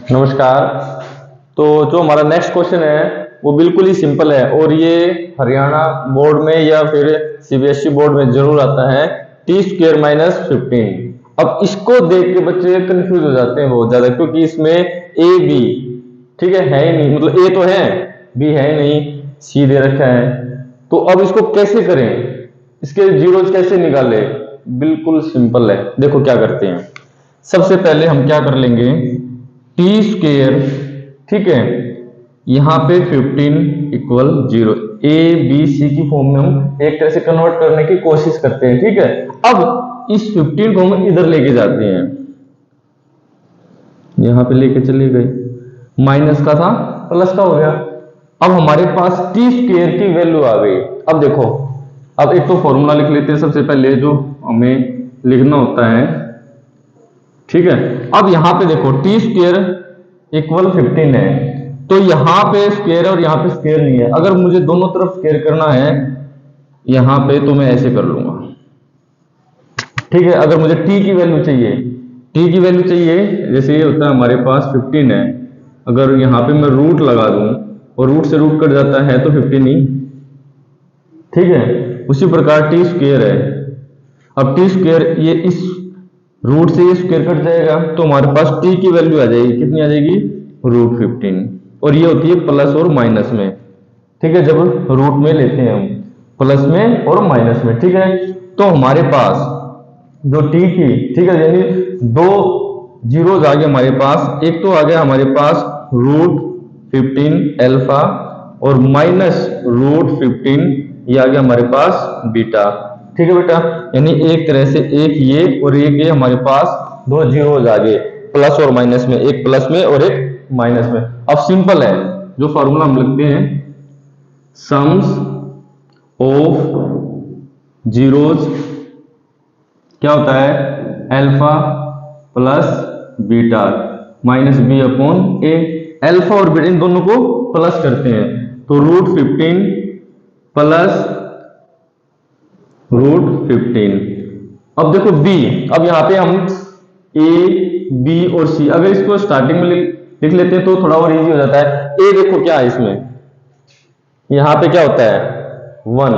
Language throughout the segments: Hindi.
नमस्कार। तो जो हमारा नेक्स्ट क्वेश्चन है वो बिल्कुल ही सिंपल है और ये हरियाणा बोर्ड में या फिर सीबीएसई बोर्ड में जरूर आता है। T square minus 15। अब इसको देख के बच्चे कंफ्यूज हो जाते हैं बहुत ज्यादा, क्योंकि इसमें ए बी ठीक है ही नहीं, मतलब ए तो है बी है ही नहीं, सी दे रखा है। तो अब इसको कैसे करें, इसके जीरोज कैसे निकाले? बिल्कुल सिंपल है, देखो क्या करते हैं। सबसे पहले हम क्या कर लेंगे, टी स्क्वेयर ठीक है, यहां पे 15 इक्वल 0, ए बी सी की फॉर्म में हम एक तरह से कन्वर्ट करने की कोशिश करते हैं। ठीक है, अब इस 15 को हम इधर लेके जाते हैं, यहां पे लेके चले गए, माइनस का था प्लस का हो गया। अब हमारे पास टी स्क्वेयर की वैल्यू आ गई। अब देखो, अब एक तो फॉर्मूला लिख लेते हैं सबसे पहले जो हमें लिखना होता है। ठीक है, अब यहां पे देखो टी स्क्वेयर इक्वल 15 है, तो यहां पे स्क्वेयर है और यहां पे स्क्वेयर नहीं है। अगर मुझे दोनों तरफ स्क्वेयर करना है यहां पे तो मैं ऐसे कर लूंगा। ठीक है, अगर मुझे टी की वैल्यू चाहिए, टी की वैल्यू चाहिए, जैसे ये होता है हमारे पास 15 है, अगर यहां पे मैं रूट लगा दूं और रूट से रूट कट जाता है तो 15 ही। ठीक है, उसी प्रकार टी स्क्वेयर है, अब टी स्क्वेयर ये इस रूट से ये स्क्वायर कट जाएगा तो हमारे पास टी की वैल्यू आ जाएगी, कितनी आ जाएगी, रूट 15। और ये होती है प्लस और माइनस में। ठीक है, जब रूट में लेते हैं हम प्लस में और माइनस में। ठीक है, तो हमारे पास जो टी की, ठीक है, यानी दो जीरोज आ गए हमारे पास। एक तो आ गया हमारे पास रूट 15 अल्फा और माइनस रूट 15 ये आ गया हमारे पास बीटा। ठीक है बेटा, यानी एक तरह से एक ये और एक ये हमारे पास दो जीरोज आ गए, प्लस और माइनस में, एक प्लस में और एक माइनस में। अब सिंपल है, जो फॉर्मूला हम लिखते हैं, सम्स ऑफ जीरोज क्या होता है, alpha plus beta minus B upon A. Alpha और बीटा इन दोनों को प्लस करते हैं तो रूट 15 प्लस रूट 15। अब देखो b, अब यहां पे हम a b और c, अगर इसको स्टार्टिंग में लिख लेते हैं तो थोड़ा और इजी हो जाता है। a देखो क्या है इसमें, यहां पे क्या होता है 1,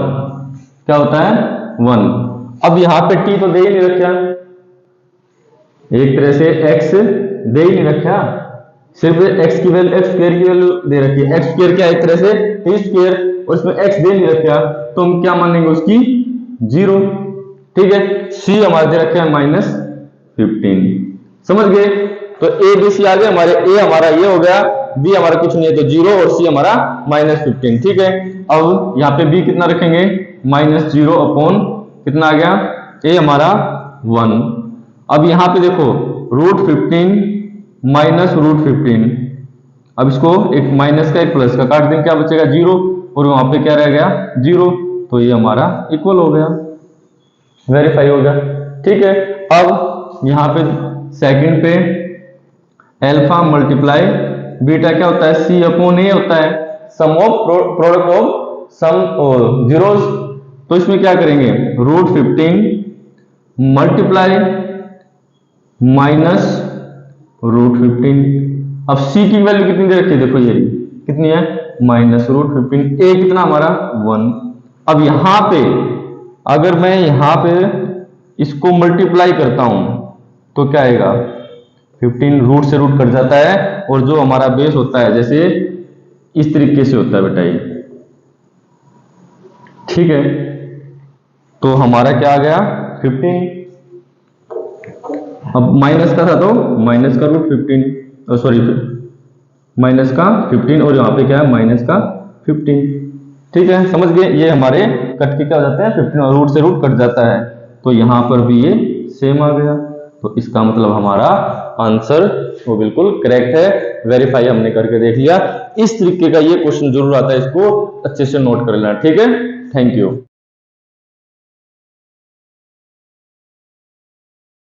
क्या होता है 1। अब यहां पे t तो दे ही नहीं रखा, एक तरह से x दे ही नहीं रखा, सिर्फ x की वैल्यू, x स्क्वायर की वैल्यू दे रखी है। x स्क्वायर क्या एक तरह से टी स्क्वायर, और इसमें x दे नहीं रखा तो हम क्या मानेंगे उसकी, 0। ठीक है, c हमारे दे रखे हैं माइनस 15। समझ गए, तो a b c आ गए हमारे, a हमारा ये हो गया, b हमारा कुछ नहीं है तो 0 और c हमारा माइनस 15। ठीक है, अब यहाँ पे b कितना रखेंगे, माइनस 0 अपॉन कितना आ गया, a हमारा 1। अब यहाँ पे देखो रूट 15 माइनस रूट 15, अब इसको एक माइनस का एक प्लस का काट देंगे, क्या बचेगा 0, और वहां पे क्या रह गया 0, तो ये हमारा इक्वल हो गया, वेरीफाई हो गया। ठीक है, अब यहां पे सेकंड पे अल्फा मल्टीप्लाई बीटा क्या होता है, सी अपॉन ए होता है, sum of product of sum zeros. तो इसमें क्या करेंगे, रूट 15 मल्टीप्लाई माइनस रूट 15। अब सी की वैल्यू कितनी दे रखी है, देखो ये कितनी है, माइनस रूट 15, ए कितना हमारा 1। अब यहां पे अगर मैं यहां पे इसको मल्टीप्लाई करता हूं तो क्या आएगा, 15 रूट से रूट कट जाता है, और जो हमारा बेस होता है जैसे इस तरीके से होता है बेटा ये। ठीक है, तो हमारा क्या आ गया 15, अब माइनस का था तो माइनस का रूट 15, सॉरी माइनस का 15, और यहाँ पे क्या है माइनस का 15। ठीक है, समझ गए, ये हमारे कट के क्या हो जाते हैं 15 और रूट से रूट कट जाता है, तो यहाँ पर भी ये सेम आ गया। तो इसका मतलब हमारा आंसर वो बिल्कुल करेक्ट है, वेरीफाई हमने करके देख लिया। इस तरीके का ये क्वेश्चन जरूर आता है, इसको अच्छे से नोट कर लेना। ठीक है, थैंक यू।